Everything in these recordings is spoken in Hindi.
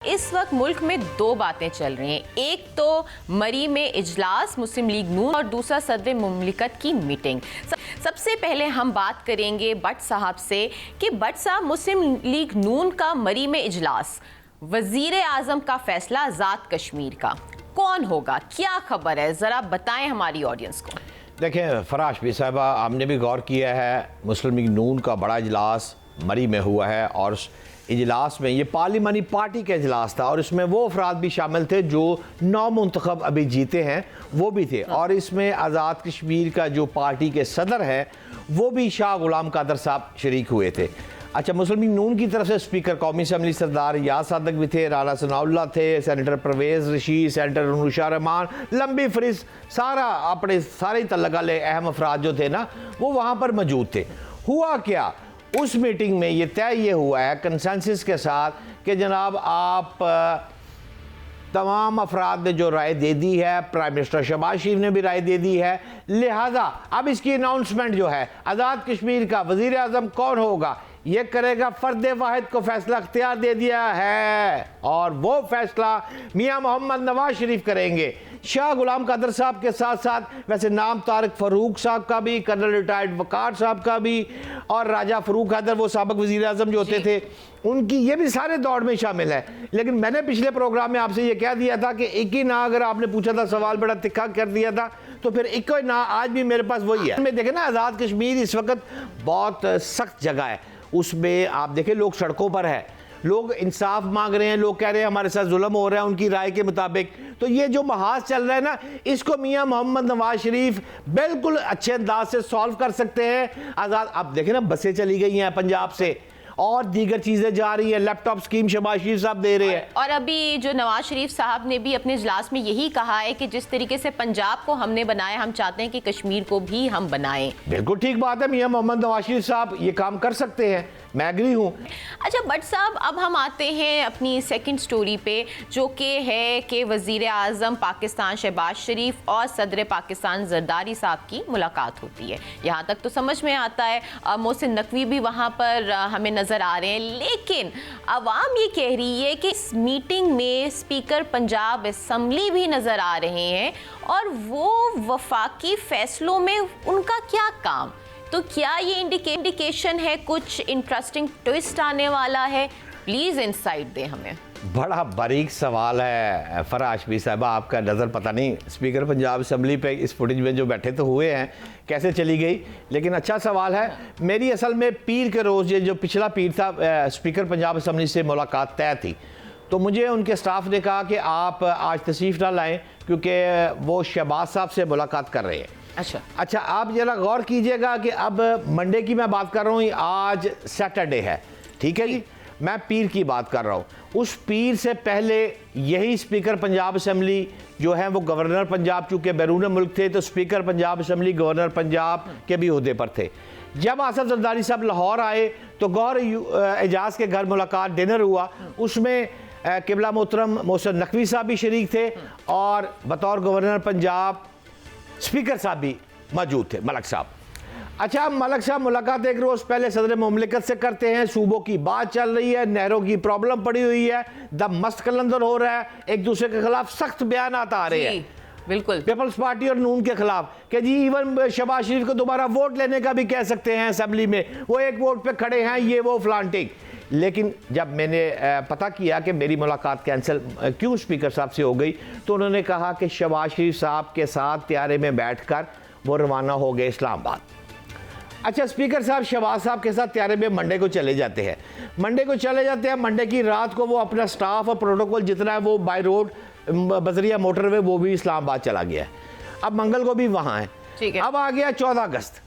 इस वक्त मुल्क में दो बातें चल रही हैं। एक तो मरी में इजलास मुस्लिम लीग नून और दूसरा सदर मुमलिकत की मीटिंग। सबसे पहले हम बात करेंगे भट्ट साहब से कि भट्ट साहब, मुस्लिम लीग नून का मरी में इजलास, वजीर आजम का फैसला आज़ाद कश्मीर का, कौन होगा, क्या खबर है, ज़रा बताएं हमारी ऑडियंस को। देखें फराश भी साहबा, आपने भी गौर किया है, मुस्लिम लीग नून का बड़ा इजलास मरी में हुआ है और इजलास में ये पार्लिमानी पार्टी का इजलास था और इसमें वो अफराद भी शामिल थे जो नौमुंतखब अभी जीते हैं, वो भी थे। और इसमें आज़ाद कश्मीर का जो पार्टी के सदर है वो भी शाह गुलाम कादर साहब शरीक हुए थे। अच्छा, मुस्लिम लीग नून की तरफ से स्पीकर कौमी असम्बली सरदार याद सादक भी थे, राना सनाउल्लाह थे, सेनेटर परवेज़ रशीद, सेनेटर अनुशा रहमान, लंबी फरिस्त, सारा अपने सारे तल्लकाले अहम अफराद जो थे ना, वो वहाँ पर मौजूद थे। हुआ क्या, उस मीटिंग में ये तय ये हुआ है कंसेंसस के साथ कि जनाब आप तमाम अफराद ने जो राय दे दी है, प्राइम मिनिस्टर शहबाज शरीफ ने भी राय दे दी है, लिहाजा अब इसकी अनाउंसमेंट जो है आज़ाद कश्मीर का वज़ीर आज़म कौन होगा ये करेगा, फ़र्द वाहिद को फैसला अख्तियार दे दिया है और वो फैसला मियाँ मोहम्मद नवाज शरीफ करेंगे। शाह गुलाम कादर साहब के साथ साथ वैसे नाम तारिक फ़ारूक साहब का भी, कर्नल रिटायर्ड वकार साहब का भी, और राजा फ़ारूक हैदर वो साबिक वज़ीर आज़म जो होते थे, उनकी ये भी सारे दौड़ में शामिल है। लेकिन मैंने पिछले प्रोग्राम में आपसे ये कह दिया था कि एक ही ना, अगर आपने पूछा था सवाल बड़ा तिखा कर दिया था, तो फिर एक ही ना आज भी मेरे पास वही है। मैं देखें ना, आज़ाद कश्मीर इस वक्त बहुत सख्त जगह है, उसमें आप देखें लोग सड़कों पर है, लोग इंसाफ मांग रहे हैं, लोग कह रहे हैं हमारे साथ जुल्म हो रहा है उनकी राय के मुताबिक। तो ये जो महाज चल रहा है ना, इसको मियाँ मोहम्मद नवाज शरीफ बिल्कुल अच्छे अंदाज से सॉल्व कर सकते हैं। आज़ाद, आप देखें ना, बसें चली गई हैं पंजाब से और दीगर चीज़ें जा रही हैं, लैपटॉप स्कीम शहबाज शरीफ साहब दे रहे हैं। और अभी जो नवाज शरीफ साहब ने भी अपने इजलास में यही कहा है कि जिस तरीके से पंजाब को हमने बनाया, हम चाहते हैं कि कश्मीर को भी हम बनाएं। बिल्कुल ठीक बात है, मियाँ मोहम्मद नवाज शरीफ साहब ये काम कर सकते हैं, मैं एग्री हूँ। अच्छा भट्ट साहब, अब हम आते हैं अपनी सेकंड स्टोरी पे, जो कि है कि वज़ीर आज़म पाकिस्तान शहबाज शरीफ और सदर पाकिस्तान ज़रदारी साहब की मुलाकात होती है। यहाँ तक तो समझ में आता है, मोहसिन नकवी भी वहाँ पर हमें नज़र आ रहे हैं, लेकिन अवाम ये कह रही है कि इस मीटिंग में स्पीकर पंजाब असम्बली भी नज़र आ रहे हैं और वो वफाकी फैसलों में उनका क्या काम। तो क्या ये इंडिकेशन है कुछ इंटरेस्टिंग ट्विस्ट आने वाला है? प्लीज़ इंसाइट दें हमें। बड़ा बारीक सवाल है फराश भी साहबा, आपका नज़र पता नहीं स्पीकर पंजाब असम्बली पे इस फुटेज में जो बैठे तो हुए हैं, कैसे चली गई, लेकिन अच्छा सवाल है। मेरी असल में पीर के रोज़, ये जो पिछला पीर था, स्पीकर पंजाब असम्बली से मुलाकात तय थी, तो मुझे उनके स्टाफ ने कहा कि आप आज तशरीफ़ ना लाएँ क्योंकि वो शहबाज साहब से मुलाकात कर रहे हैं। अच्छा, आप जरा गौर कीजिएगा कि अब मंडे की मैं बात कर रहा हूँ, आज सैटरडे है, ठीक है जी, मैं पीर की बात कर रहा हूँ। उस पीर से पहले यही स्पीकर पंजाब असम्बली जो है वो गवर्नर पंजाब, चूँकि बैरून मुल्क थे तो speaker Punjab assembly governor Punjab के भी ओहदे पर थे। जब आसफ जरदारी साहब लाहौर आए तो गौर एजाज के घर मुलाकात, डिनर हुआ, उसमें किबला मोहतरम मोहसिन नकवी साहब भी शरीक थे और बतौर गवर्नर पंजाब स्पीकर साहब भी मौजूद थे, मलक साहब। अच्छा, मलक साहब मुलाकात एक रोज़ पहले सदर मुमलिकत से करते हैं, सूबों की बात चल रही है, नहरों की प्रॉब्लम पड़ी हुई है, दम मस्त कलंदर हो रहा है, एक दूसरे के खिलाफ सख्त बयान आ रहे हैं, बिल्कुल पीपल्स पार्टी और नून के खिलाफ, कि जी इवन शहबाज शरीफ को दोबारा वोट लेने का भी कह सकते हैं असेंबली में, वो एक वोट पे खड़े हैं, ये वो फ्लांटिंग। लेकिन जब मैंने पता किया कि मेरी मुलाकात कैंसिल क्यों स्पीकर साहब से हो गई, तो उन्होंने कहा कि शहबाज शरीफ साहब के साथ त्यारे में बैठकर वो रवाना हो गए इस्लामाबाद। अच्छा, स्पीकर साहब शहबाज साहब के साथ त्यारे में मंडे को चले जाते हैं, मंडे की रात को वो अपना स्टाफ और प्रोटोकॉल जितना है वो बाय रोड बजरिया मोटरवे वो भी इस्लामाबाद चला गया है। अब मंगल को भी वहाँ है। अब आ गया 14 अगस्त।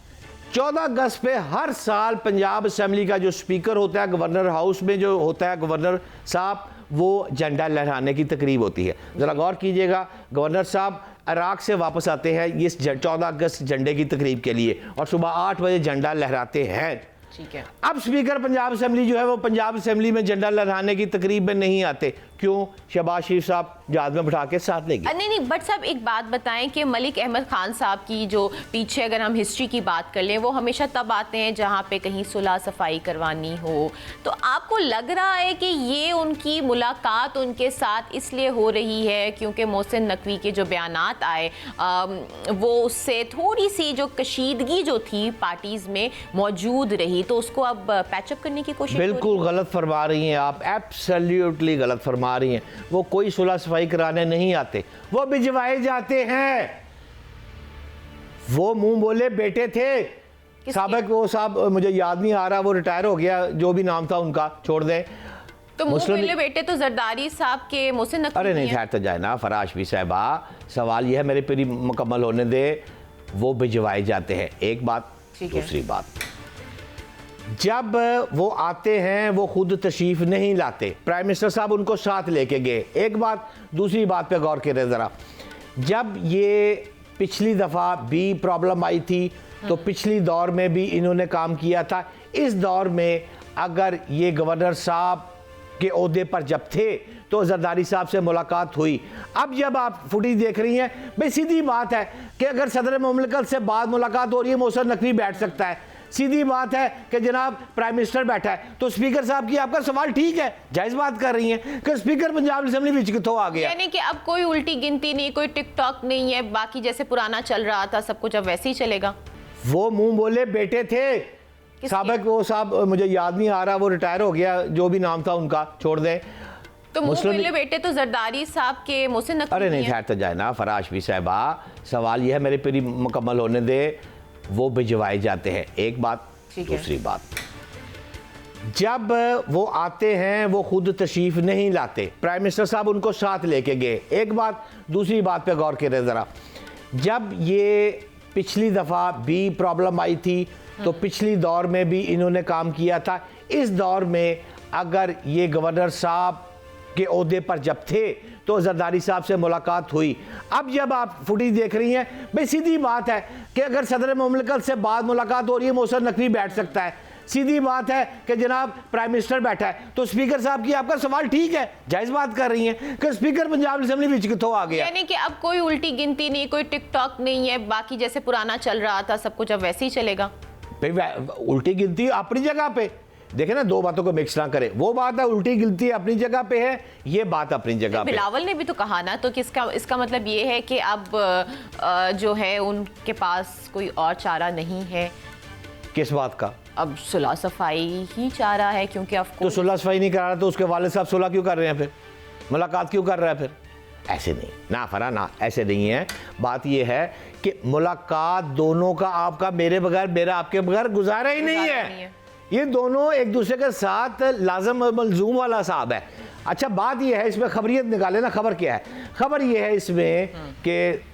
14 अगस्त पे हर साल पंजाब असम्बली का जो स्पीकर होता है, गवर्नर हाउस में जो होता है गवर्नर साहब, वो झंडा लहराने की तकरीब होती है। ज़रा गौर कीजिएगा, गवर्नर साहब इराक से वापस आते हैं इस 14 अगस्त झंडे की तकरीब के लिए और सुबह 8 बजे झंडा लहराते हैं। ठीक है। अब स्पीकर पंजाब असम्बली जो है वो पंजाब असम्बली में झंडा लहराने की तकरीब में नहीं आते, क्यों शहबाज शरीफ साहब जहाज में बिठा के साथ ले गए? नहीं, बट साहब एक बात बताएं कि मलिक अहमद खान साहब की जो पीछे अगर हम हिस्ट्री की बात कर लें, वो हमेशा तब आते हैं जहां पे कहीं सुलह सफाई करवानी हो। तो आपको लग रहा है कि ये उनकी मुलाकात उनके साथ इसलिए हो रही है क्योंकि मोहसिन नकवी के जो बयानात आए वो उससे थोड़ी सी जो कशीदगी जो थी पार्टीज में मौजूद रही, तो उसको अब पैचअप करने की कोशिश? बिल्कुल गलत फरमा रही हैं आप, एब्सोल्युटली गलत फरमा रही हैं। वो कोई सुलह सफाई कराने नहीं आते, वो भिजवाए जाते हैं। वो मुंह बोले बेटे थे साबिक, वो साहब मुझे याद नहीं आ रहा, वो रिटायर हो गया, जो भी नाम था उनका छोड़ दें। तो मुंह बोले बेटे तो जरदारी साहब के मोहसिन नकवी? अरे नहीं, ठहर तो जाए ना फराश भी साहबा, सवाल यह है मेरे पूरी मुकम्मल होने दे। वो भिजवाए जाते हैं, एक बात। दूसरी बात, जब वो आते हैं वो खुद तशरीफ नहीं लाते, प्राइम मिनिस्टर साहब उनको साथ लेके गए, एक बात। दूसरी बात पे गौर करें ज़रा, जब ये पिछली दफ़ा भी प्रॉब्लम आई थी तो पिछली दौर में भी इन्होंने काम किया था। इस दौर में अगर ये गवर्नर साहब के ओहदे पर जब थे तो जरदारी साहब से मुलाकात हुई। अब जब आप फुटेज देख रही हैं, भाई सीधी बात है कि अगर सदर मुमलिकत से बाद मुलाकात हो रही है, मोहसिन नकवी बैठ सकता है। सीधी बात है कि जनाब प्राइम मिनिस्टर बैठा है, तो स्पीकर साहब की आपका सवाल ठीक है, जायज़ बात कर रही हैं कि स्पीकर पंजाब असेंबली विच किथों आ गया। यानी कि अब कोई उल्टी गिनती नहीं, कोई टिकटॉक नहीं है, बाकी जैसे पुराना चल रहा था सब कुछ अब वैसे ही चलेगा। वो मुंह बोले बेटे थे साबिक, वो साहब मुझे याद नहीं आ रहा, वो रिटायर हो गया, जो भी नाम था उनका छोड़ दें। तो मुंह बोले बेटे तो जरदारी साहब के मोहसिन नकवी? अरे नहीं, ठहर तो जाए ना फराश भी साहबा, सवाल यह है मेरे पूरी मुकम्मल होने दे। वो भिजवाए जाते हैं, एक बात। दूसरी बात, जब वो आते हैं वो खुद तशरीफ नहीं लाते, प्राइम मिनिस्टर साहब उनको साथ लेके गए, एक बात। दूसरी बात पे गौर करें ज़रा, जब ये पिछली दफ़ा भी प्रॉब्लम आई थी तो पिछली दौर में भी इन्होंने काम किया था। इस दौर में अगर ये गवर्नर साहब के ओहदे पर जब थे तो जरदारी साहब से मुलाकात हुई। अब जब आप फुटेज देख रही हैं, भाई सीधी बात है कि अगर सदर मुमलिकत से बाद मुलाकात हो रही है, मोहसिन नकवी बैठ सकता है। सीधी बात है कि जनाब प्राइम मिनिस्टर बैठा है, तो स्पीकर साहब की आपका सवाल ठीक है, जायज़ बात कर रही हैं कि स्पीकर पंजाब असेंबली विच किथों आ गया। यानी कि अब कोई उल्टी गिनती नहीं, कोई टिकटॉक नहीं है, बाकी जैसे पुराना चल रहा था सब कुछ अब वैसे ही चलेगा। भाई उल्टी गिनती अपनी जगह पे, देखे ना, दो बातों को मिक्स ना करें। वो बात है उल्टी गिनती अपनी जगह पे है, ये बात अपनी जगह पे। बिलावल ने भी तो कहा ना, तो इसका मतलब ये है कि अब जो है उनके पास कोई और चारा नहीं है। किस बात का? अब सुलह सफाई ही चारा है, क्योंकि तो सुलह सफाई नहीं करा रहा तो उसके वालिद साहब सुलह क्यों कर रहे हैं, फिर मुलाकात क्यों कर रहा है? फिर ऐसे नहीं ना फरा ना, ऐसे नहीं है। बात ये है कि मुलाकात दोनों का, आपका मेरे बगैर, मेरा आपके बगैर गुजारा ही नहीं है। ये दोनों एक दूसरे के साथ लाजम मलजूम वाला साहब है। अच्छा बात ये है, इसमें खबरियत निकाले ना, खबर क्या है? खबर ये है इसमें कि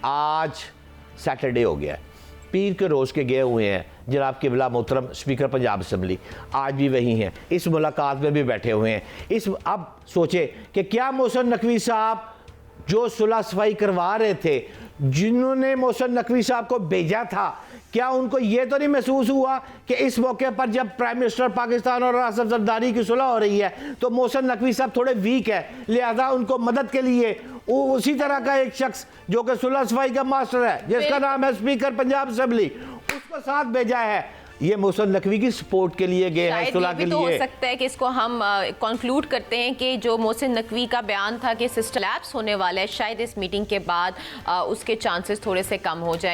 आज सैटरडे हो गया है, पीर के रोज़ के गए हुए हैं जनाब किबला मोहतरम स्पीकर पंजाब असेंबली, आज भी वही हैं, इस मुलाकात में भी बैठे हुए हैं। अब सोचे कि क्या मोहसिन नकवी साहब जो सुलह सफाई करवा रहे थे, जिन्होंने मोहसिन नकवी साहब को भेजा था, क्या उनको ये तो नहीं महसूस हुआ कि इस मौके पर जब प्राइम मिनिस्टर पाकिस्तान और आसिफ जरदारी की सुलह हो रही है तो मोहसिन नकवी साहब थोड़े वीक है, लिहाजा उनको मदद के लिए उसी तरह का एक शख्स जो कि सुलह सफाई का मास्टर है, जिसका नाम है स्पीकर पंजाब असेंबली, उसको साथ भेजा है। ये मोहसिन नकवी की सपोर्ट के लिए गए हैं, सुलह के लिए। तो हो सकता है कि इसको हम कंक्लूड करते हैं कि जो मोहसिन नकवी का बयान था कि सिस्टम लैप्स होने वाला है, शायद इस मीटिंग के बाद उसके चांसेस थोड़े से कम हो जाए।